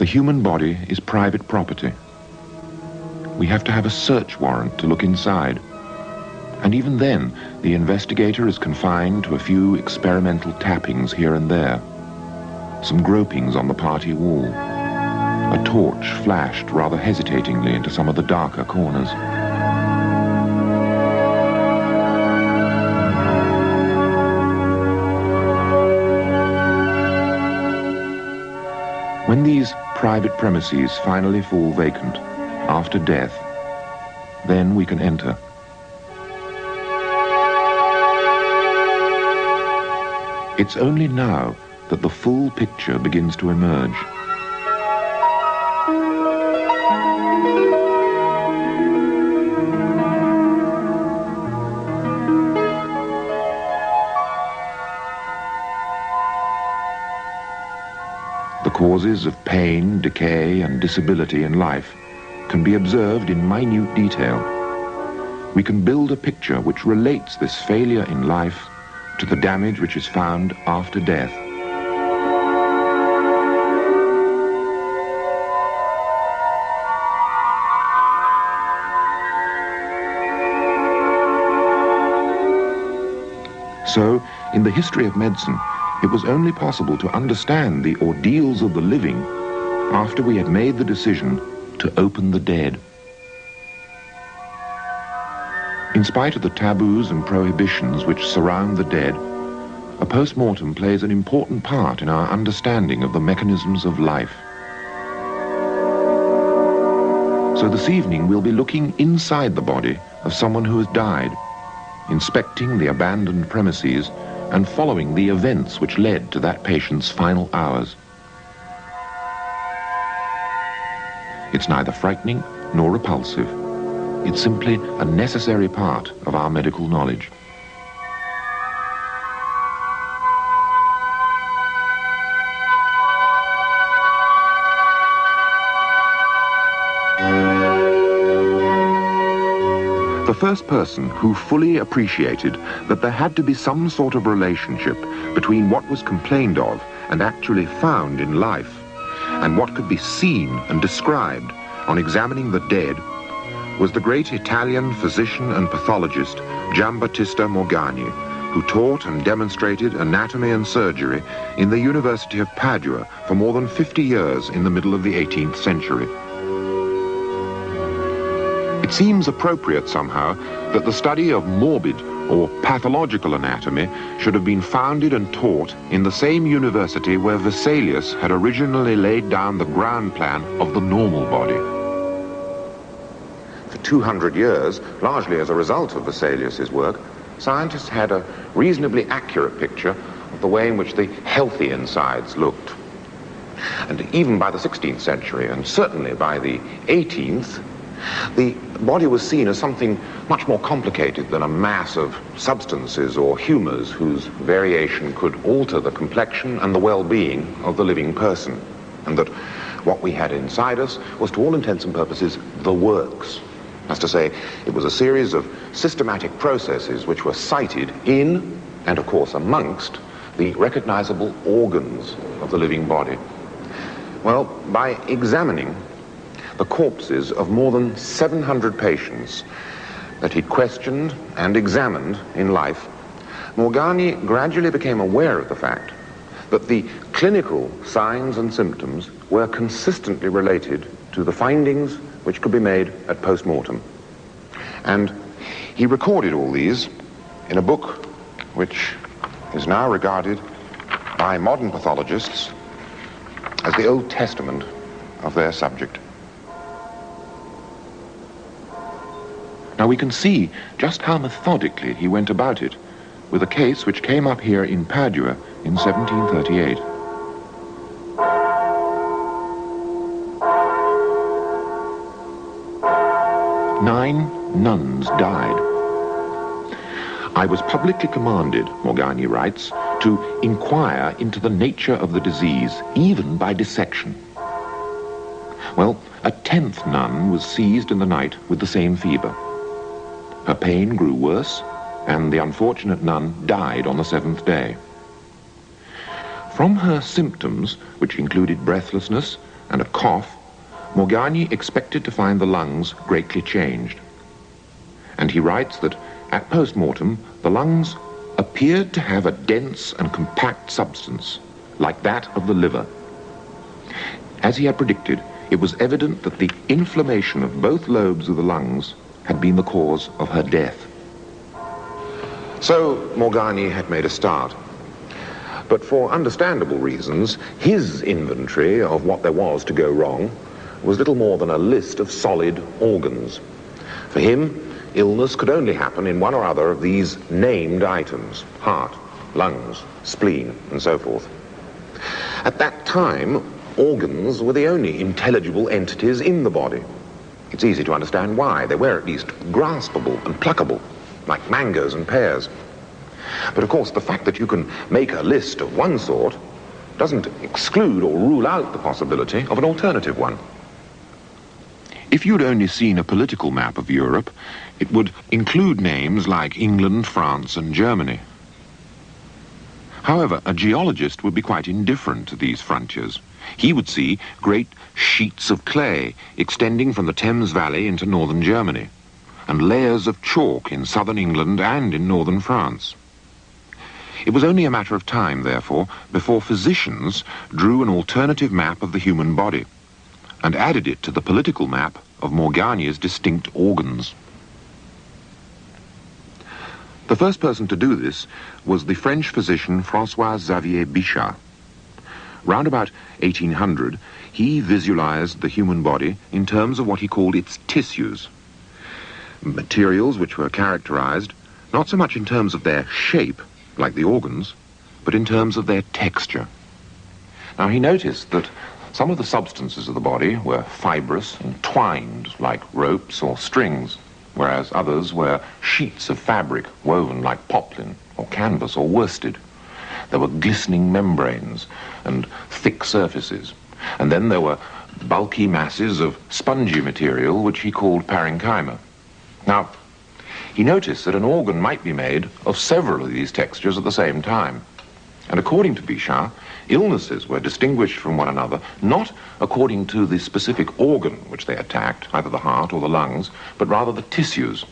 The human body is private property. We have to have a search warrant to look inside. And even then, the investigator is confined to a few experimental tappings here and there. Some gropings on the party wall. A torch flashed rather hesitatingly into some of the darker corners. When these private premises finally fall vacant, after death, then we can enter. It's only now that the full picture begins to emerge. The causes of pain, decay, and disability in life can be observed in minute detail. We can build a picture which relates this failure in life to the damage which is found after death. So, in the history of medicine, it was only possible to understand the ordeals of the living after we had made the decision to open the dead. In spite of the taboos and prohibitions which surround the dead, a post-mortem plays an important part in our understanding of the mechanisms of life. So this evening we'll be looking inside the body of someone who has died, inspecting the abandoned premises and following the events which led to that patient's final hours. It's neither frightening nor repulsive. It's simply a necessary part of our medical knowledge. The first person who fully appreciated that there had to be some sort of relationship between what was complained of and actually found in life, and what could be seen and described on examining the dead, was the great Italian physician and pathologist Giambattista Morgagni, who taught and demonstrated anatomy and surgery in the University of Padua for more than 50 years in the middle of the 18th century. It seems appropriate somehow that the study of morbid or pathological anatomy should have been founded and taught in the same university where Vesalius had originally laid down the ground plan of the normal body. For 200 years, largely as a result of Vesalius's work, scientists had a reasonably accurate picture of the way in which the healthy insides looked. And even by the 16th century, and certainly by the 18th, the body was seen as something much more complicated than a mass of substances or humors whose variation could alter the complexion and the well-being of the living person, and that what we had inside us was, to all intents and purposes, the works. That's to say, it was a series of systematic processes which were cited in, and of course amongst, the recognizable organs of the living body. Well, by examining the corpses of more than 700 patients that he'd questioned and examined in life, Morgagni gradually became aware of the fact that the clinical signs and symptoms were consistently related to the findings which could be made at post-mortem. And he recorded all these in a book which is now regarded by modern pathologists as the Old Testament of their subject. Now we can see just how methodically he went about it with a case which came up here in Padua in 1738. Nine nuns died. I was publicly commanded, Morgagni writes, to inquire into the nature of the disease, even by dissection. Well, a 10th nun was seized in the night with the same fever. Her pain grew worse, and the unfortunate nun died on the 7th day. From her symptoms, which included breathlessness, and a cough, Morgagni expected to find the lungs greatly changed. And he writes that at post-mortem, the lungs appeared to have a dense and compact substance, like that of the liver. As he had predicted, it was evident that the inflammation of both lobes of the lungs had been the cause of her death. So Morgagni had made a start. But for understandable reasons, his inventory of what there was to go wrong was little more than a list of solid organs. For him, illness could only happen in one or other of these named items: heart, lungs, spleen, and so forth. At that time, organs were the only intelligible entities in the body. It's easy to understand why. They were at least graspable and pluckable, like mangoes and pears. But of course, the fact that you can make a list of one sort doesn't exclude or rule out the possibility of an alternative one. If you'd only seen a political map of Europe, it would include names like England, France, and Germany. However, a geologist would be quite indifferent to these frontiers. He would see great sheets of clay extending from the Thames Valley into northern Germany, and layers of chalk in southern England and in northern France. It was only a matter of time, therefore, before physicians drew an alternative map of the human body and added it to the political map of Morgagni's distinct organs. The first person to do this was the French physician François-Xavier Bichat. Round about 1800, he visualized the human body in terms of what he called its tissues, materials which were characterized not so much in terms of their shape, like the organs, but in terms of their texture. Now, he noticed that some of the substances of the body were fibrous and twined like ropes or strings, whereas others were sheets of fabric woven like poplin or canvas or worsted. There were glistening membranes and thick surfaces, and then there were bulky masses of spongy material which he called parenchyma. Now, he noticed that an organ might be made of several of these textures at the same time. And according to Bichat, illnesses were distinguished from one another not according to the specific organ which they attacked, either the heart or the lungs, but rather the tissues.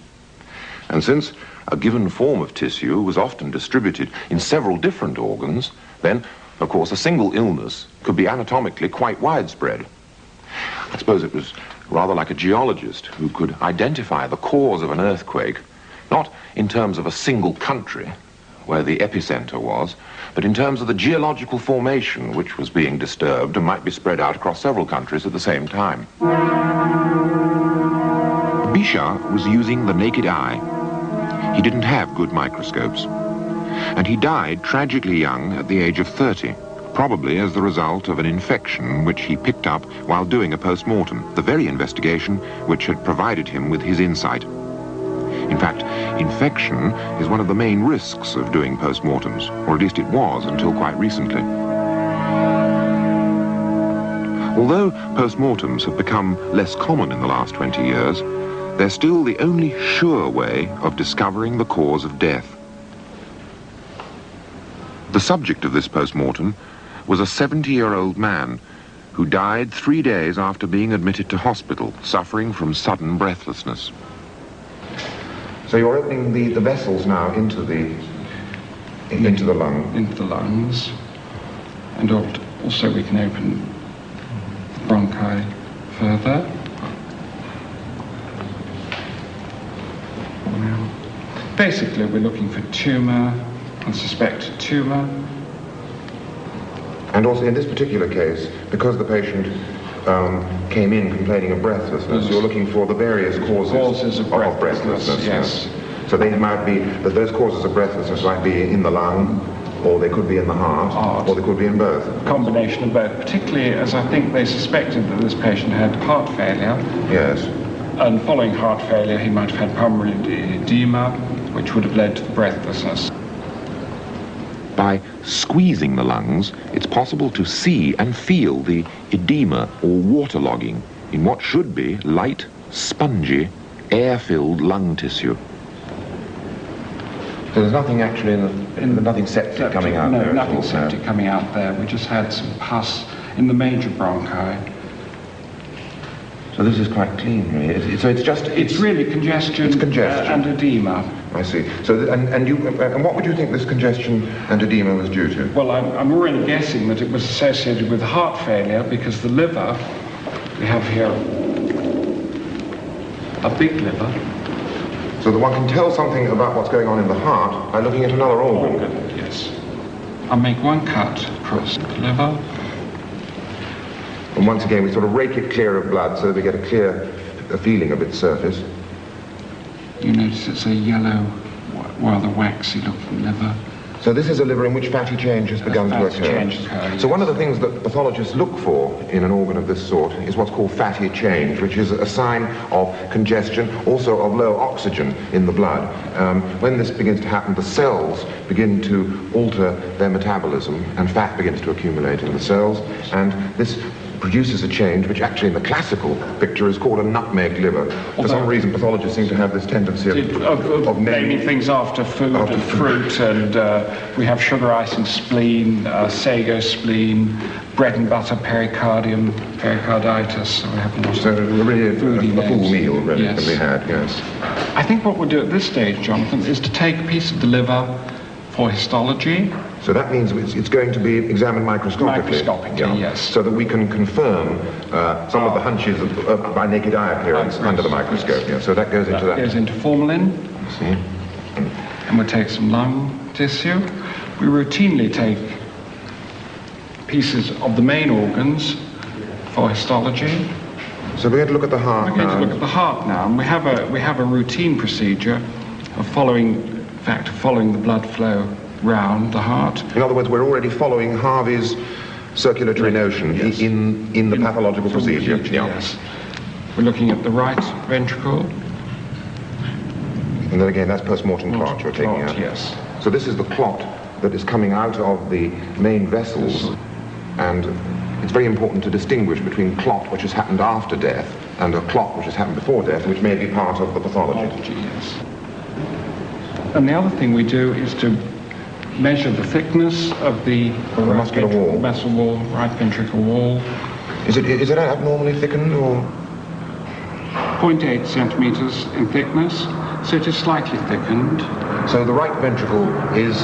And since a given form of tissue was often distributed in several different organs, then, of course, a single illness could be anatomically quite widespread. I suppose it was rather like a geologist who could identify the cause of an earthquake, not in terms of a single country where the epicenter was, but in terms of the geological formation which was being disturbed and might be spread out across several countries at the same time. Bichat was using the naked eye. He didn't have good microscopes, and he died tragically young at the age of 30, probably as the result of an infection which he picked up while doing a post-mortem, the very investigation which had provided him with his insight. In fact, infection is one of the main risks of doing post-mortems, or at least it was until quite recently. Although post-mortems have become less common in the last 20 years, they're still the only sure way of discovering the cause of death. The subject of this post-mortem was a 70-year-old man who died 3 days after being admitted to hospital, suffering from sudden breathlessness. So you're opening the vessels now into the lung. Into the lungs. And also we can open the bronchi further. Basically, we're looking for tumour, unsuspected tumour. And also in this particular case, because the patient came in complaining of breathlessness, you're looking for the various causes of breathlessness. Yes. So they might be, that those causes of breathlessness might be in the lung, or they could be in the heart, or they could be in both. A combination of both, particularly as I think they suspected that this patient had heart failure. Yes. And following heart failure, he might have had pulmonary edema, which would have led to the breathlessness. By squeezing the lungs, it's possible to see and feel the edema or waterlogging in what should be light, spongy, air-filled lung tissue. So there's nothing actually nothing septic coming out there? No, nothing septic coming out there. We just had some pus in the major bronchi, So this is quite clean, really. So it's just... It's really congestion, it's congestion. And edema. I see. So, and what would you think this congestion and edema was due to? Well, I'm already guessing that it was associated with heart failure, because the liver, we have here a big liver. So that one can tell something about what's going on in the heart by looking at another organ. Yes. I'll make one cut across the liver. And once again, we sort of rake it clear of blood so that we get a clear feeling of its surface. You notice it's a yellow, rather waxy looking liver. So this is a liver in which fatty change has begun to occur. So one of the things that pathologists look for in an organ of this sort is what's called fatty change, which is a sign of congestion, also of low oxygen in the blood. When this begins to happen, the cells begin to alter their metabolism, and fat begins to accumulate in the cells, and this produces a change which actually in the classical picture is called a nutmeg liver. For some reason, pathologists seem to have this tendency of naming things after food and fruit, and we have sugar icing spleen, sago spleen, bread and butter pericardium, pericarditis. So we have really a full meal really can be had, yes. I think what we'll do at this stage, Jonathan, is to take a piece of the liver for histology. So that means it's going to be examined microscopically. Microscopically, yes. So that we can confirm some of the hunches by naked eye appearance under the microscope. Yeah. So that goes into that. Goes into formalin. I see. And we'll take some lung tissue. We routinely take pieces of the main organs for histology. So we're going to look at the heart now. We're going to look at the heart now, and we have a routine procedure of following the blood flow round the heart. In other words, we're already following Harvey's circulatory notion in the pathological procedure. Yes. We're looking at the right ventricle. And then again, that's postmortem clot you're taking out. Yes. So this is the clot that is coming out of the main vessels, and it's very important to distinguish between clot which has happened after death and a clot which has happened before death, which may be part of the pathology. Yes. And the other thing we do is to measure the thickness of the muscular wall. Muscle wall, right ventricle wall. Is it abnormally thickened or? 0.8 centimeters in thickness, so it is slightly thickened. So the right ventricle is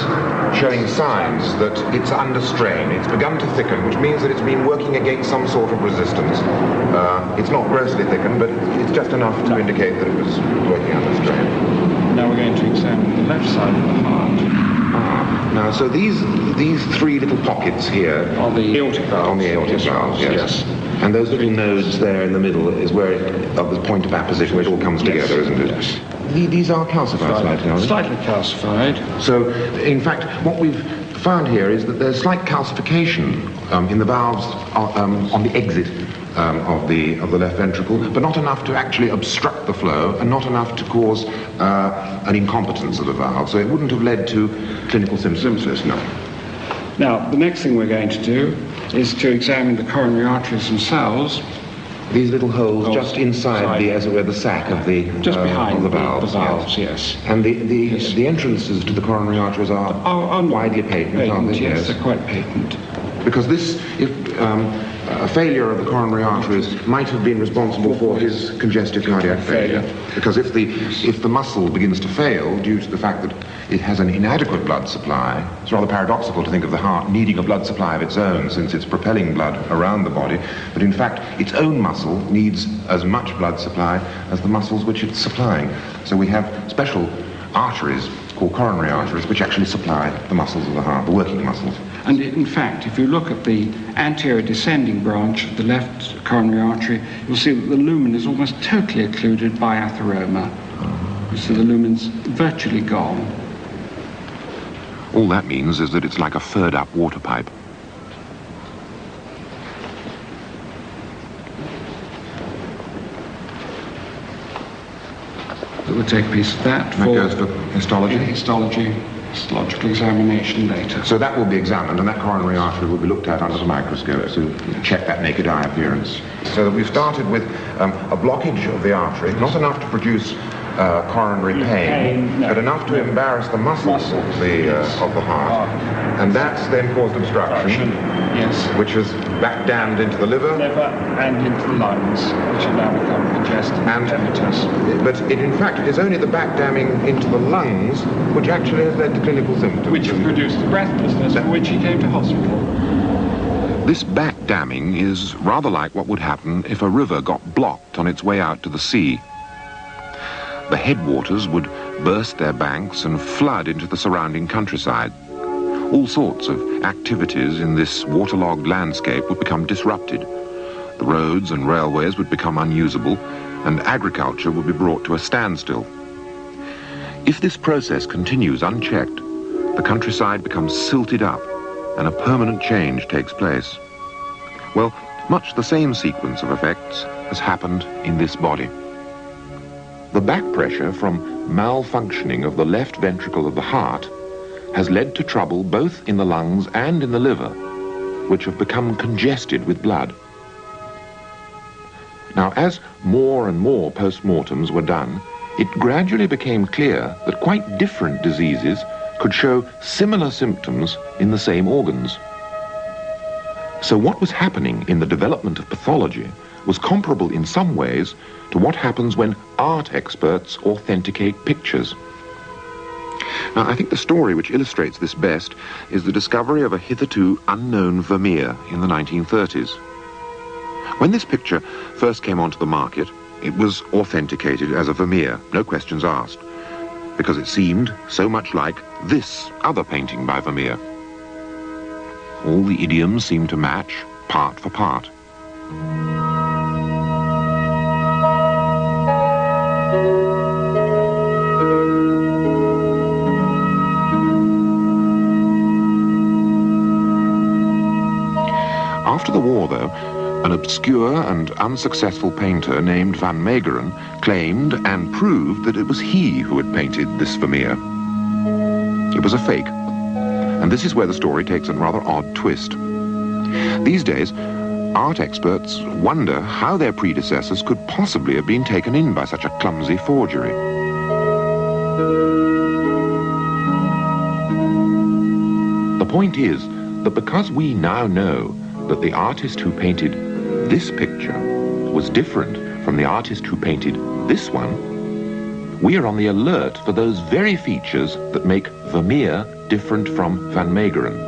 showing signs that it's under strain. It's begun to thicken, which means that it's been working against some sort of resistance. It's not grossly thickened, but it's just enough to indicate that it was working under strain. Now we're going to examine the left side of the heart. Now, so these three little pockets here are the aortic valves. On the aortic valves, yes. And those little nodes there in the middle is where of the point of apposition, where it all comes together, isn't it? Yes. These are calcified slightly, aren't they? Slightly calcified. So, in fact, what we've found here is that there's slight calcification in the valves on the exit of the left ventricle, but not enough to actually obstruct the flow, and not enough to cause an incompetence of the valve. So it wouldn't have led to clinical symptoms. No. Now, the next thing we're going to do is to examine the coronary arteries themselves. These little holes just inside the, as it were, the sac of the just behind the valves. The valves, yes. And the entrances to the coronary arteries are widely patent, aren't they? Yes, they're quite patent. Because this, a failure of the coronary arteries might have been responsible for his congestive cardiac failure. Because if the muscle begins to fail due to the fact that it has an inadequate blood supply, it's rather paradoxical to think of the heart needing a blood supply of its own, since it's propelling blood around the body, but in fact its own muscle needs as much blood supply as the muscles which it's supplying. So we have special arteries called coronary arteries which actually supply the muscles of the heart, the working muscles. And in fact, if you look at the anterior descending branch of the left coronary artery, you'll see that the lumen is almost totally occluded by atheroma. You see the lumen's virtually gone. All that means is that it's like a furred up water pipe. We'll take a piece of that. That goes for histology? Histological examination later. So that will be examined, and that coronary artery will be looked at under the microscope to check that naked eye appearance. So that we've started with a blockage of the artery, not enough to produce coronary pain, no. but enough to embarrass the muscles of the heart. And that's then caused obstruction, yes, which has backdammed into the liver. And into the lungs, which have now become congested and edematous. But it, in fact, it is only the backdamming into the lungs which actually has led to clinical symptoms. Which have produced the breathlessness for which he came to hospital. This backdamming is rather like what would happen if a river got blocked on its way out to the sea. The headwaters would burst their banks and flood into the surrounding countryside. All sorts of activities in this waterlogged landscape would become disrupted. The roads and railways would become unusable, and agriculture would be brought to a standstill. If this process continues unchecked, the countryside becomes silted up, and a permanent change takes place. Well, much the same sequence of effects has happened in this body. The back pressure from malfunctioning of the left ventricle of the heart has led to trouble both in the lungs and in the liver, which have become congested with blood. Now, as more and more postmortems were done, it gradually became clear that quite different diseases could show similar symptoms in the same organs. So what was happening in the development of pathology was comparable in some ways to what happens when art experts authenticate pictures. Now, I think the story which illustrates this best is the discovery of a hitherto unknown Vermeer in the 1930s. When this picture first came onto the market, it was authenticated as a Vermeer, no questions asked, because it seemed so much like this other painting by Vermeer. All the idioms seemed to match, part for part. After the war, though, an obscure and unsuccessful painter named Van Meegeren claimed and proved that it was he who had painted this Vermeer. It was a fake, and this is where the story takes a rather odd twist. These days, art experts wonder how their predecessors could possibly have been taken in by such a clumsy forgery. The point is that because we now know that the artist who painted this picture was different from the artist who painted this one, we are on the alert for those very features that make Vermeer different from Van Meegeren.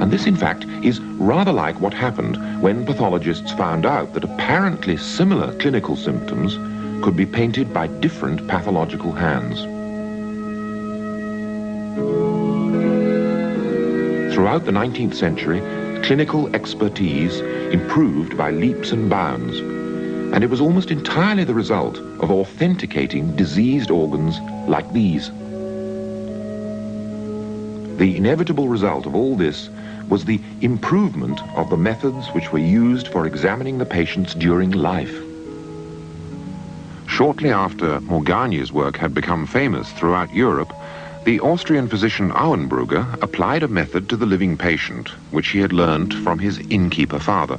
And this, in fact, is rather like what happened when pathologists found out that apparently similar clinical symptoms could be painted by different pathological hands. Throughout the 19th century, clinical expertise improved by leaps and bounds, and it was almost entirely the result of authenticating diseased organs like these. The inevitable result of all this was the improvement of the methods which were used for examining the patients during life. Shortly after Morgagni's work had become famous throughout Europe, the Austrian physician Auenbrugger applied a method to the living patient, which he had learned from his innkeeper father.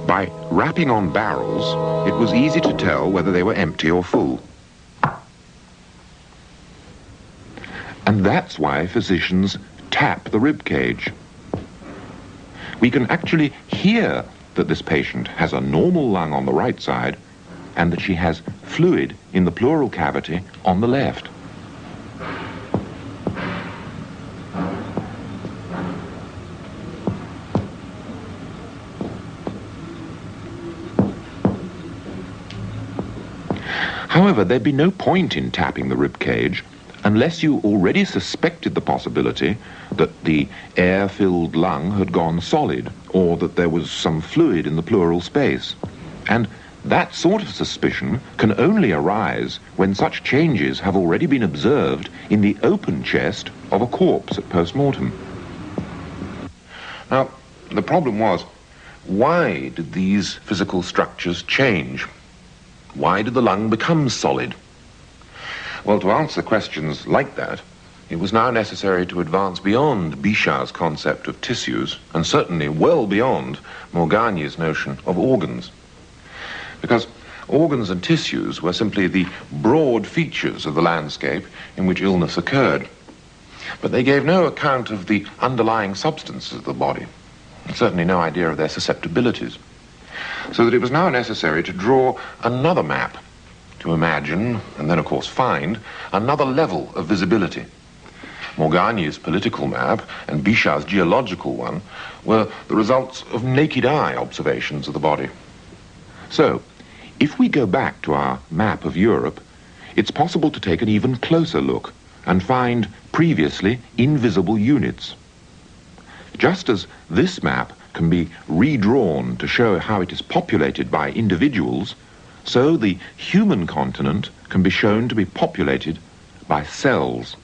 By rapping on barrels, it was easy to tell whether they were empty or full. And that's why physicians tap the rib cage. We can actually hear that this patient has a normal lung on the right side and that she has fluid in the pleural cavity on the left. However, there'd be no point in tapping the rib cage unless you already suspected the possibility that the air-filled lung had gone solid, or that there was some fluid in the pleural space. And that sort of suspicion can only arise when such changes have already been observed in the open chest of a corpse at post-mortem. Now, the problem was, why did these physical structures change? Why did the lung become solid? Well, to answer questions like that, it was now necessary to advance beyond Bichat's concept of tissues, and certainly well beyond Morgagni's notion of organs. Because organs and tissues were simply the broad features of the landscape in which illness occurred. But they gave no account of the underlying substances of the body, and certainly no idea of their susceptibilities. So that it was now necessary to draw another map, to imagine, and then of course find, another level of visibility. Morgagni's political map and Bichat's geological one were the results of naked eye observations of the body. So, if we go back to our map of Europe, it's possible to take an even closer look and find previously invisible units. Just as this map can be redrawn to show how it is populated by individuals, so the human continent can be shown to be populated by cells.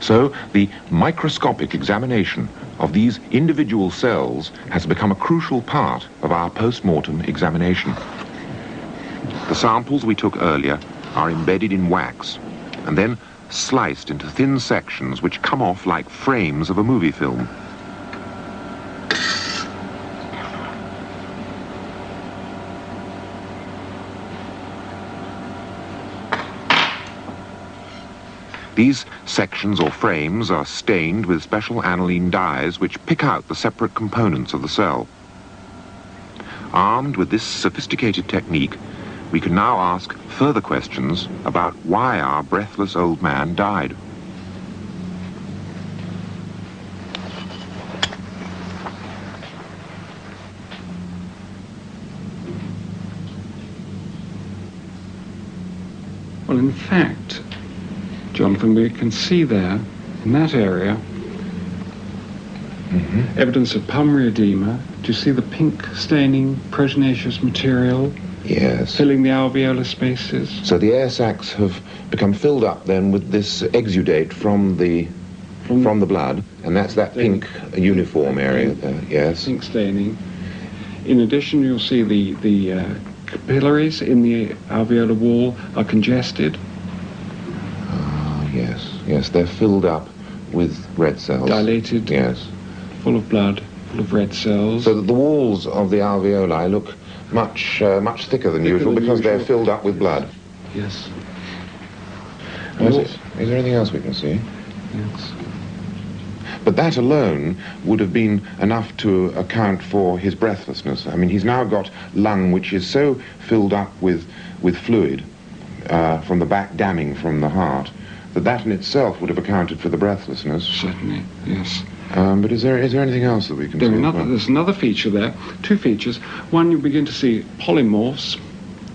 So the microscopic examination of these individual cells has become a crucial part of our post-mortem examination. The samples we took earlier are embedded in wax and then sliced into thin sections which come off like frames of a movie film. These sections or frames are stained with special aniline dyes which pick out the separate components of the cell. Armed with this sophisticated technique, we can now ask further questions about why our breathless old man died. Well, in fact, Jonathan, we can see there, in that area, evidence of pulmonary edema. Do you see the pink staining proteinaceous material? Yes. Filling the alveolar spaces? So the air sacs have become filled up then with this exudate from the blood, and that's that pink uniform area there, yes. Pink staining. In addition, you'll see the capillaries in the alveolar wall are congested. Yes, they're filled up with red cells. Dilated. Yes. Full of blood, full of red cells. So that the walls of the alveoli look much thicker than usual because they're filled up with blood. Yes. Is there anything else we can see? Yes. But that alone would have been enough to account for his breathlessness. I mean, he's now got lung which is so filled up with fluid from the back damming from the heart that in itself would have accounted for the breathlessness. Certainly, yes. But is there anything else that we can see? There's another feature there, two features. One, you begin to see polymorphs,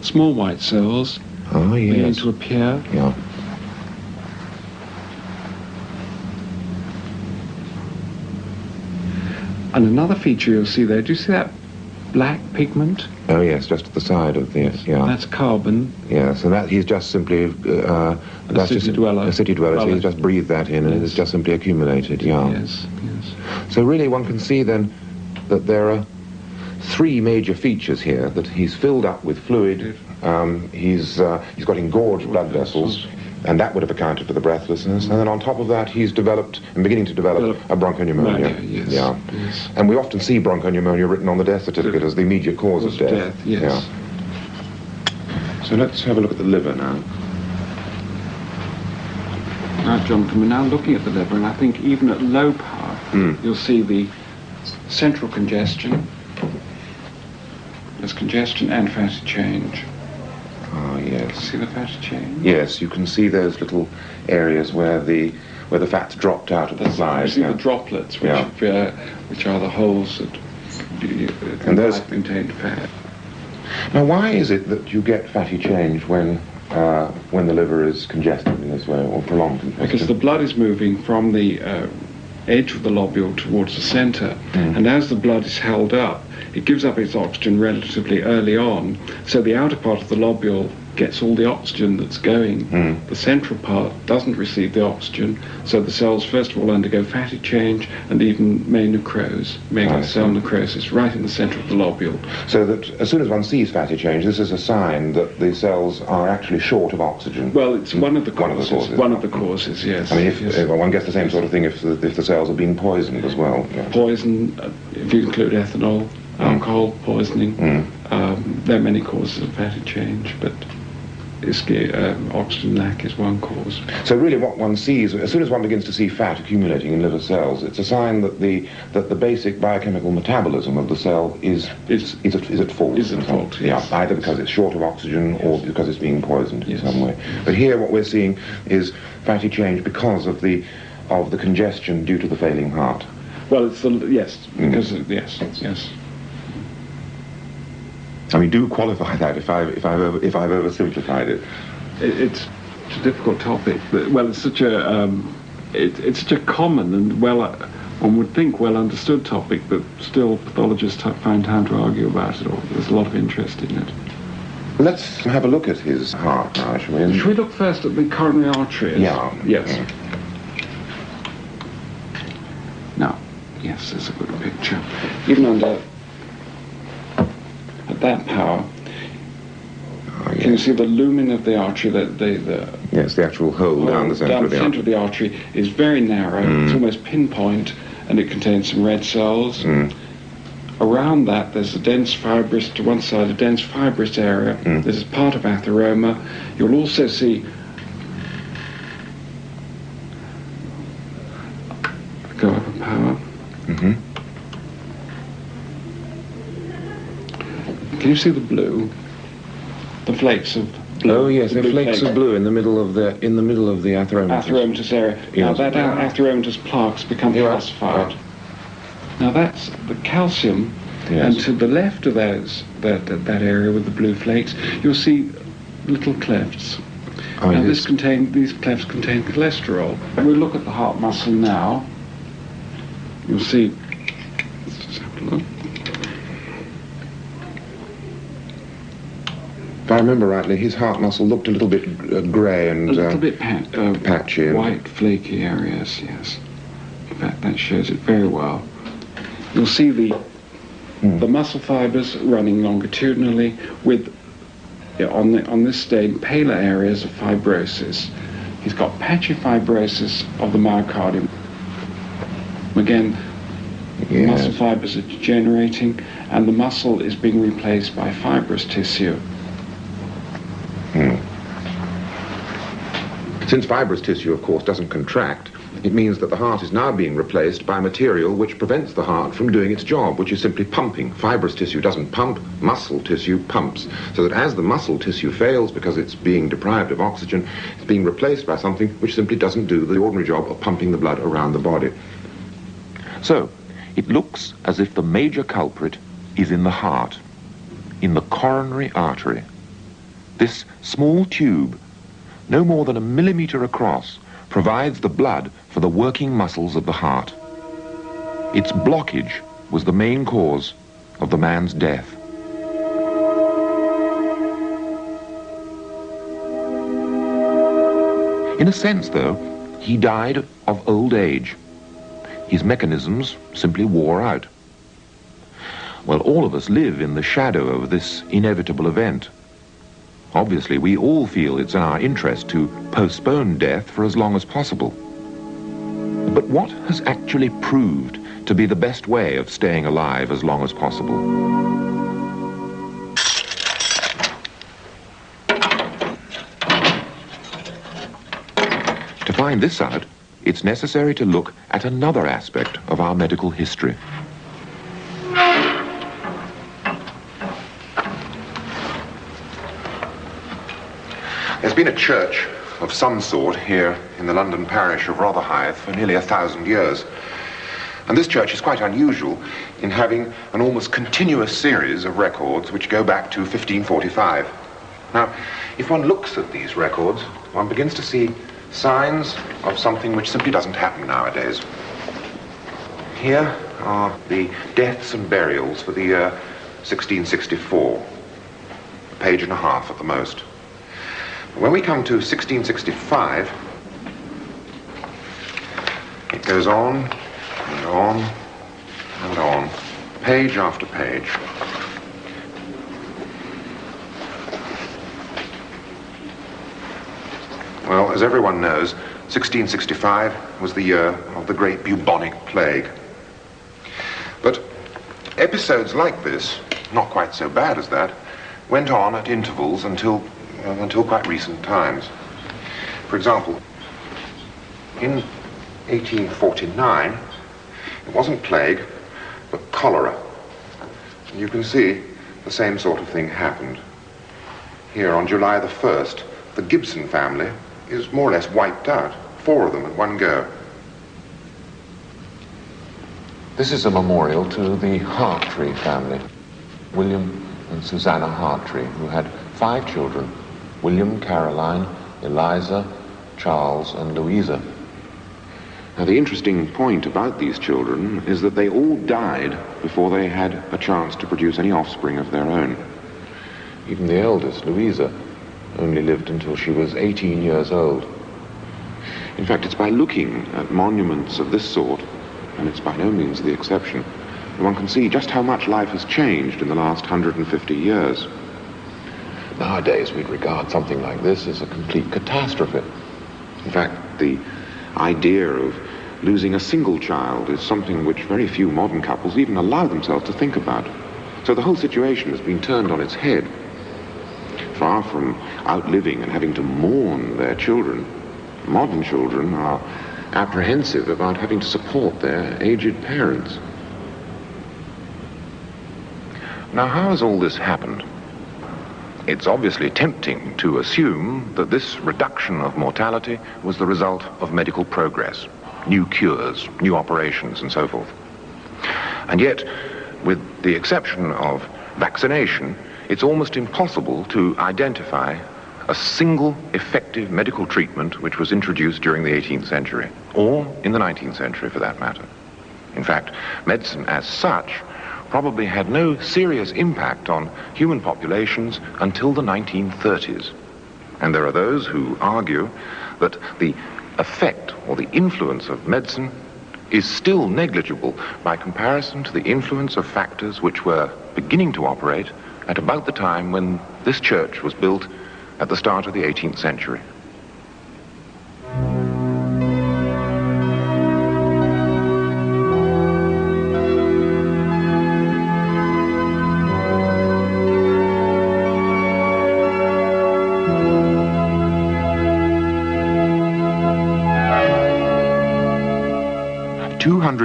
small white cells, beginning to appear. Yeah. And another feature you'll see there, do you see that black pigment? Oh yes, just at the side of this, yeah. That's carbon. Yes, and that he's just simply a city dweller. So he's just breathed that in, and it's just simply accumulated, yeah. Yes. So really one can see then that there are three major features here, that he's filled up with fluid, he's got engorged blood vessels, and that would have accounted for the breathlessness. And then on top of that, he's beginning to develop a bronchopneumonia. Yes. Yeah. Yes. And we often see bronchopneumonia written on the death certificate as the immediate cause of death. Yes. Yeah. So let's have a look at the liver now. Now, Jonathan, we're now looking at the liver, and I think even at low power, you'll see the central congestion. There's congestion and fatty change. Oh, yes. See the fatty change? Yes, you can see those little areas where the fat's dropped out of the side. You see the droplets, which are the holes that contain fat. Now, why is it that you get fatty change when the liver is congested in this way, or prolonged congestion? Because the blood is moving from the edge of the lobule towards the centre, and as the blood is held up, it gives up its oxygen relatively early on, so the outer part of the lobule gets all the oxygen that's going. The central part doesn't receive the oxygen, so the cells first of all undergo fatty change and even may necrose, may get cell necrosis right in the centre of the lobule. So that as soon as one sees fatty change, this is a sign that the cells are actually short of oxygen. Well, it's one of the causes. One of the causes, yes. I mean, if one gets the same sort of thing if the cells are being poisoned as well. Yeah. Poison, if you include ethanol, alcohol poisoning, there are many causes of fatty change, but oxygen lack is one cause. So really what one sees, as soon as one begins to see fat accumulating in liver cells, it's a sign that the basic biochemical metabolism of the cell is at fault. Is at fault, yes. Yeah, either because it's short of oxygen or because it's being poisoned in some way. But here what we're seeing is fatty change because of the congestion due to the failing heart. Well, it's yes. I mean, do qualify that if I've oversimplified it. It's a difficult topic. Well, it's such a it's such a common and one would think well understood topic, but still pathologists find time to argue about it. Or there's a lot of interest in it. Let's have a look at his heart now, shall we? Should we look first at the coronary arteries? Yeah. Yes. Yeah. Now, yes, there's a good picture. Even under that power, can you see the lumen of the artery? Yes, the actual hole down the centre of the artery. Down the centre of the artery is very narrow. It's almost pinpoint, and it contains some red cells. Around that, there's a dense fibrous, to one side, a dense fibrous area. This is part of atheroma. You'll also see go up a power. Can you see the blue? The flakes of blue. Oh yes, the flakes of blue in the middle of the atheromatous. Atheromatous area. Now that atheromatous plaques become calcified. Now that's the calcium, and to the left of that area with the blue flakes, you'll see little clefts. Now these clefts contain cholesterol. We'll look at the heart muscle now. You'll see. Let's just have a look. If I remember rightly, his heart muscle looked a little bit grey and... A little bit patchy. White, flaky areas, yes. In fact, that shows it very well. You'll see the muscle fibres running longitudinally with, on this stain, paler areas of fibrosis. He's got patchy fibrosis of the myocardium. Again, muscle fibres are degenerating, and the muscle is being replaced by fibrous tissue. Since fibrous tissue, of course, doesn't contract, it means that the heart is now being replaced by material which prevents the heart from doing its job, which is simply pumping. Fibrous tissue doesn't pump, muscle tissue pumps. So that as the muscle tissue fails because it's being deprived of oxygen, it's being replaced by something which simply doesn't do the ordinary job of pumping the blood around the body. So, it looks as if the major culprit is in the heart, in the coronary artery. This small tube, no more than 1 millimeter across, provides the blood for the working muscles of the heart. Its blockage was the main cause of the man's death. In a sense, though, he died of old age. His mechanisms simply wore out. Well, all of us live in the shadow of this inevitable event. Obviously, we all feel it's in our interest to postpone death for as long as possible. But what has actually proved to be the best way of staying alive as long as possible? To find this out, it's necessary to look at another aspect of our medical history. There's been a church of some sort here in the London parish of Rotherhithe for nearly 1,000 years. And this church is quite unusual in having an almost continuous series of records which go back to 1545. Now, if one looks at these records, one begins to see signs of something which simply doesn't happen nowadays. Here are the deaths and burials for the year 1664, a page and a half at the most. When we come to 1665, it goes on and on and on, page after page. Well, as everyone knows, 1665 was the year of the great bubonic plague. But episodes like this, not quite so bad as that, went on at intervals until quite recent times. For example, in 1849, it wasn't plague, but cholera. And you can see the same sort of thing happened. Here on July the 1st, the Gibson family is more or less wiped out, 4 of them at one go. This is a memorial to the Hartree family, William and Susanna Hartree, who had 5 children, William, Caroline, Eliza, Charles, and Louisa. Now, the interesting point about these children is that they all died before they had a chance to produce any offspring of their own. Even the eldest, Louisa, only lived until she was 18 years old. In fact, it's by looking at monuments of this sort, and it's by no means the exception, that one can see just how much life has changed in the last 150 years. Nowadays, we'd regard something like this as a complete catastrophe. In fact, the idea of losing a single child is something which very few modern couples even allow themselves to think about. So the whole situation has been turned on its head. Far from outliving and having to mourn their children, modern children are apprehensive about having to support their aged parents. Now, how has all this happened? It's obviously tempting to assume that this reduction of mortality was the result of medical progress, new cures, new operations, and so forth. And yet, with the exception of vaccination, it's almost impossible to identify a single effective medical treatment which was introduced during the 18th century, or in the 19th century for that matter. In fact, medicine as such probably had no serious impact on human populations until the 1930s. And there are those who argue that the effect or the influence of medicine is still negligible by comparison to the influence of factors which were beginning to operate at about the time when this church was built at the start of the 18th century.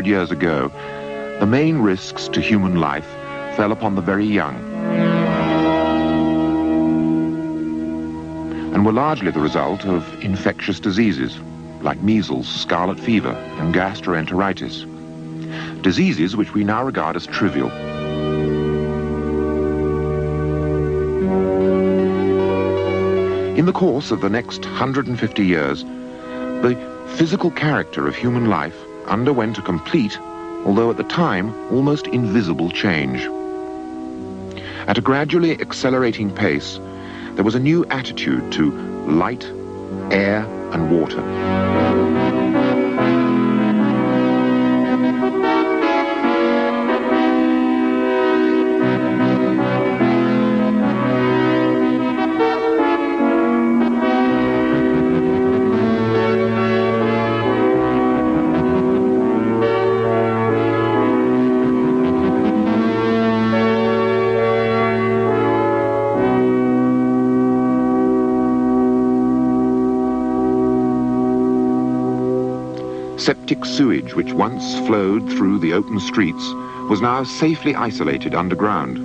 Years ago, the main risks to human life fell upon the very young and were largely the result of infectious diseases like measles, scarlet fever, and gastroenteritis, diseases which we now regard as trivial. In the course of the next 150 years, the physical character of human life underwent a complete, although at the time almost invisible change. At a gradually accelerating pace, there was a new attitude to light, air, and water. Septic sewage, which once flowed through the open streets, was now safely isolated underground.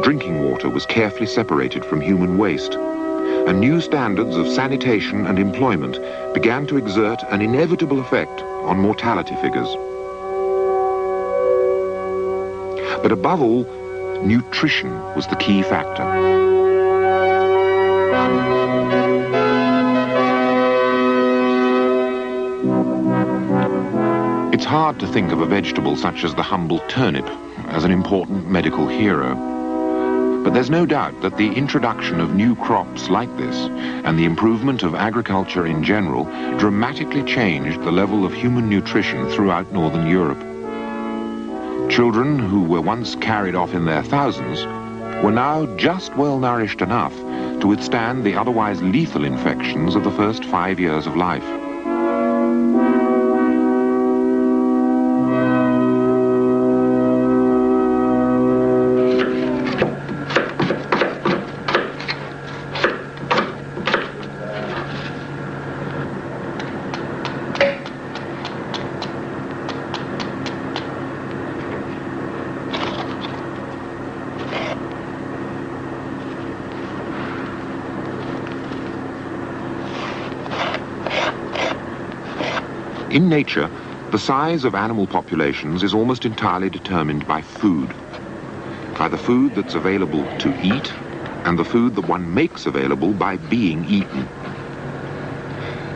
Drinking water was carefully separated from human waste, and new standards of sanitation and employment began to exert an inevitable effect on mortality figures. But above all, nutrition was the key factor. It's hard to think of a vegetable such as the humble turnip as an important medical hero. But there's no doubt that the introduction of new crops like this and the improvement of agriculture in general dramatically changed the level of human nutrition throughout Northern Europe. Children who were once carried off in their thousands were now just well nourished enough to withstand the otherwise lethal infections of the first 5 years of life. In nature, the size of animal populations is almost entirely determined by food. By the food that's available to eat and the food that one makes available by being eaten.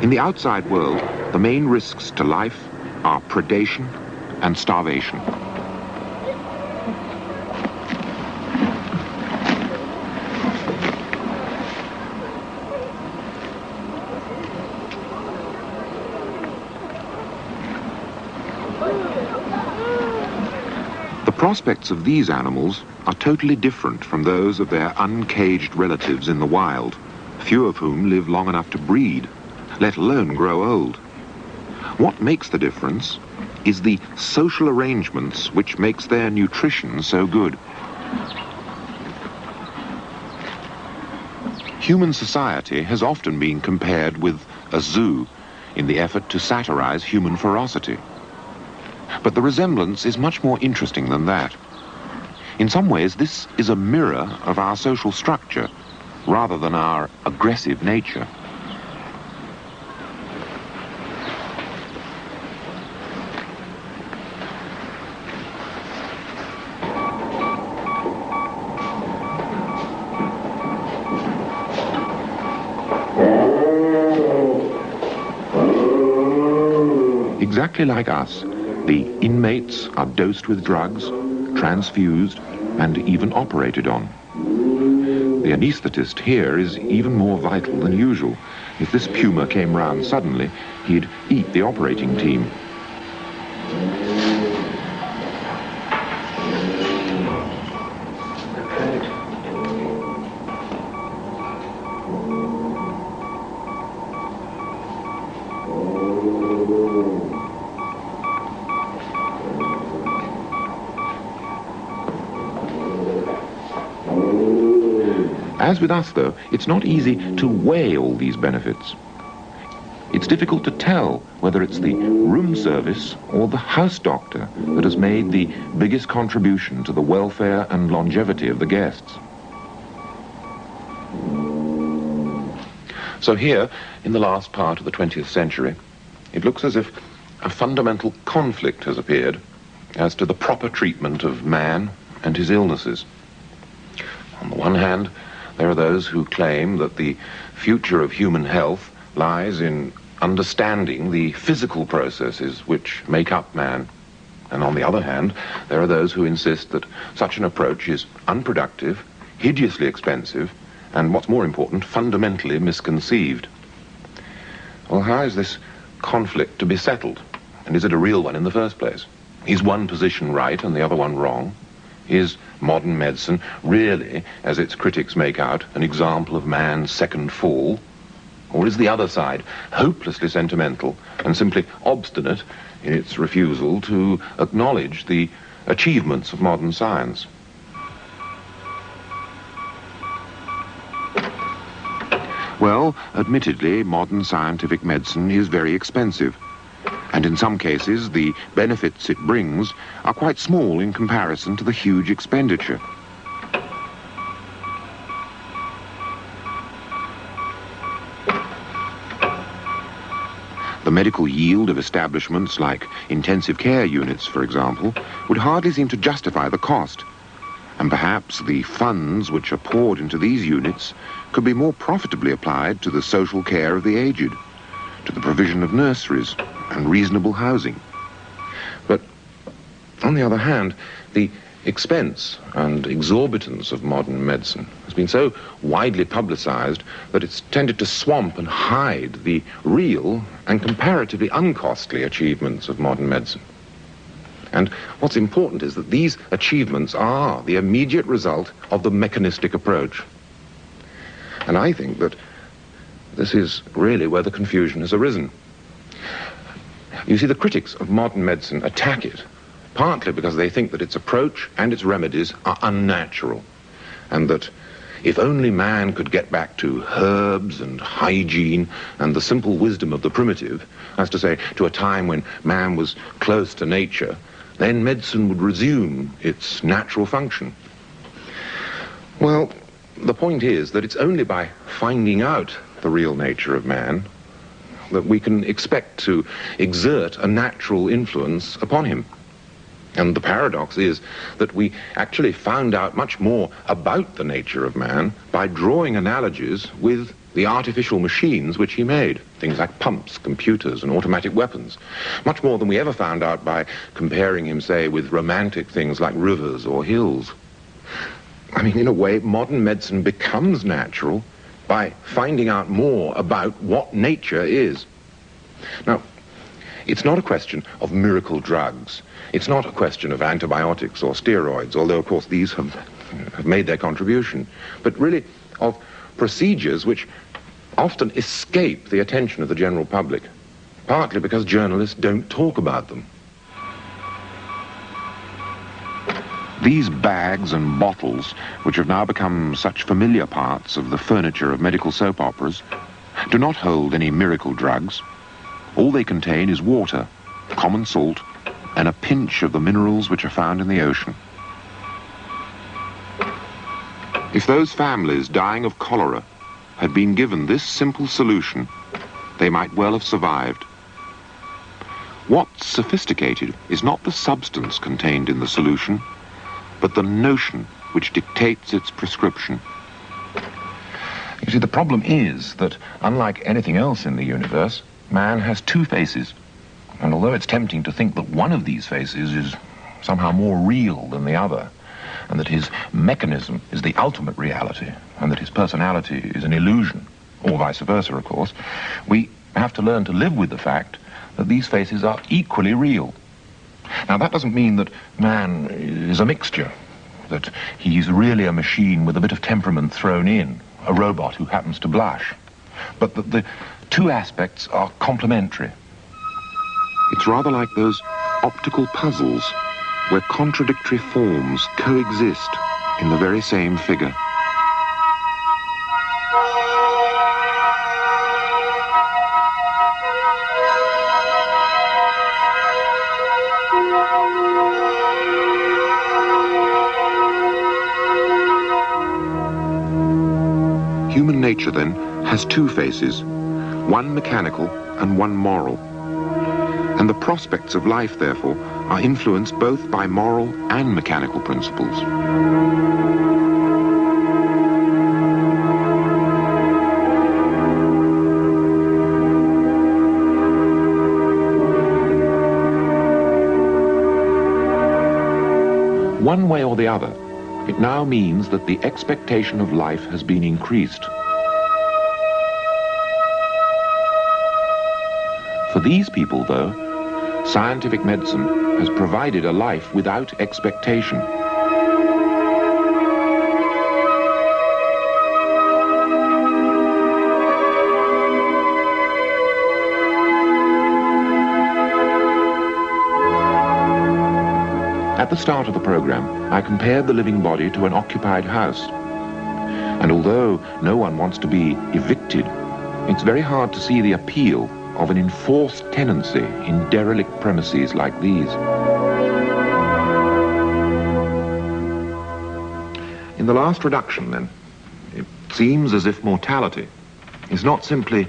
In the outside world, the main risks to life are predation and starvation. The prospects of these animals are totally different from those of their uncaged relatives in the wild, few of whom live long enough to breed, let alone grow old. What makes the difference is the social arrangements which makes their nutrition so good. Human society has often been compared with a zoo in the effort to satirize human ferocity. But the resemblance is much more interesting than that. In some ways, this is a mirror of our social structure, rather than our aggressive nature. Exactly like us, the inmates are dosed with drugs, transfused, and even operated on. The anaesthetist here is even more vital than usual. If this puma came round suddenly, he'd eat the operating team. As with us, though, it's not easy to weigh all these benefits. It's difficult to tell whether it's the room service or the house doctor that has made the biggest contribution to the welfare and longevity of the guests. So here, in the last part of the 20th century, it looks as if a fundamental conflict has appeared as to the proper treatment of man and his illnesses. On the one hand, there are those who claim that the future of human health lies in understanding the physical processes which make up man. And on the other hand, there are those who insist that such an approach is unproductive, hideously expensive, and what's more important, fundamentally misconceived. Well, how is this conflict to be settled? And is it a real one in the first place? Is one position right and the other one wrong? Is modern medicine really, as its critics make out, an example of man's second fall? Or is the other side hopelessly sentimental and simply obstinate in its refusal to acknowledge the achievements of modern science? Well, admittedly, modern scientific medicine is very expensive. And in some cases, the benefits it brings are quite small in comparison to the huge expenditure. The medical yield of establishments like intensive care units, for example, would hardly seem to justify the cost. And perhaps the funds which are poured into these units could be more profitably applied to the social care of the aged, to the provision of nurseries and reasonable housing. On the other hand, the expense and exorbitance of modern medicine has been so widely publicized that it's tended to swamp and hide the real and comparatively uncostly achievements of modern medicine. And what's important is that these achievements are the immediate result of the mechanistic approach. And I think that this is really where the confusion has arisen. You see, the critics of modern medicine attack it partly because they think that its approach and its remedies are unnatural, and that if only man could get back to herbs and hygiene and the simple wisdom of the primitive, as to say, to a time when man was close to nature, then medicine would resume its natural function. Well, the point is that it's only by finding out the real nature of man that we can expect to exert a natural influence upon him. And the paradox is that we actually found out much more about the nature of man by drawing analogies with the artificial machines which he made, things like pumps, computers, and automatic weapons, much more than we ever found out by comparing him, say, with romantic things like rivers or hills. I mean, in a way, modern medicine becomes natural by finding out more about what nature is. Now, it's not a question of miracle drugs. It's not a question of antibiotics or steroids, although, of course, these have made their contribution, but really of procedures which often escape the attention of the general public, partly because journalists don't talk about them. These bags and bottles, which have now become such familiar parts of the furniture of medical soap operas, do not hold any miracle drugs. All they contain is water, common salt, and a pinch of the minerals which are found in the ocean. If those families dying of cholera had been given this simple solution, they might well have survived. What's sophisticated is not the substance contained in the solution, but the notion which dictates its prescription. You see, the problem is that, unlike anything else in the universe, man has two faces. And although it's tempting to think that one of these faces is somehow more real than the other, and that his mechanism is the ultimate reality, and that his personality is an illusion, or vice versa, of course, we have to learn to live with the fact that these faces are equally real. Now, that doesn't mean that man is a mixture, that he's really a machine with a bit of temperament thrown in, a robot who happens to blush, but that the two aspects are complementary. It's rather like those optical puzzles where contradictory forms coexist in the very same figure. Human nature, then, has two faces, one mechanical and one moral. And the prospects of life, therefore, are influenced both by moral and mechanical principles. One way or the other, it now means that the expectation of life has been increased. For these people, though, scientific medicine has provided a life without expectation. At the start of the program, I compared the living body to an occupied house. And although no one wants to be evicted, it's very hard to see the appeal of an enforced tenancy in derelict premises like these. In the last reduction, then, it seems as if mortality is not simply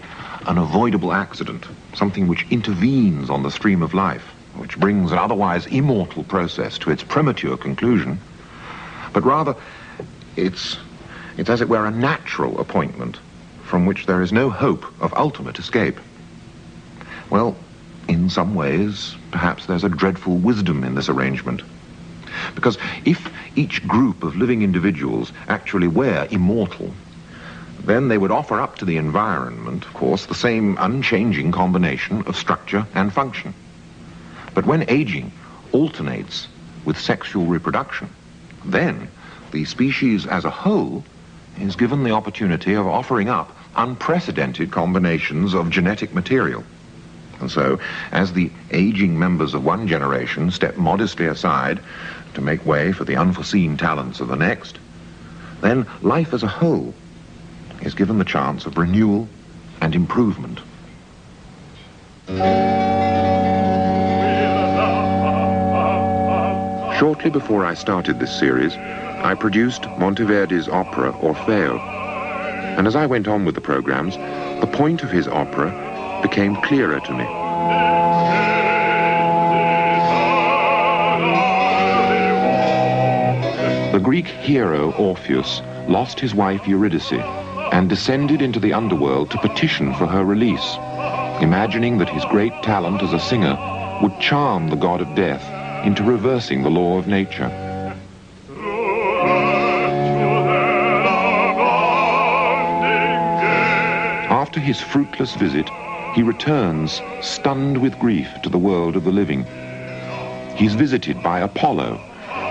an avoidable accident, something which intervenes on the stream of life, which brings an otherwise immortal process to its premature conclusion, but rather it's as it were a natural appointment from which there is no hope of ultimate escape. Well, in some ways, perhaps there's a dreadful wisdom in this arrangement. Because if each group of living individuals actually were immortal, then they would offer up to the environment, of course, the same unchanging combination of structure and function. But when aging alternates with sexual reproduction, then the species as a whole is given the opportunity of offering up unprecedented combinations of genetic material. And so, as the aging members of one generation step modestly aside to make way for the unforeseen talents of the next, then life as a whole is given the chance of renewal and improvement. Shortly before I started this series, I produced Monteverdi's opera Orfeo, and as I went on with the programs, the point of his opera became clearer to me. The Greek hero Orpheus lost his wife Eurydice and descended into the underworld to petition for her release, imagining that his great talent as a singer would charm the god of death into reversing the law of nature. After his fruitless visit, he returns, stunned with grief, to the world of the living. He's visited by Apollo,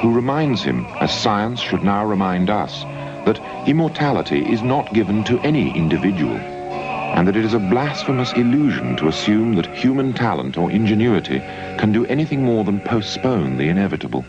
who reminds him, as science should now remind us, that immortality is not given to any individual, and that it is a blasphemous illusion to assume that human talent or ingenuity can do anything more than postpone the inevitable.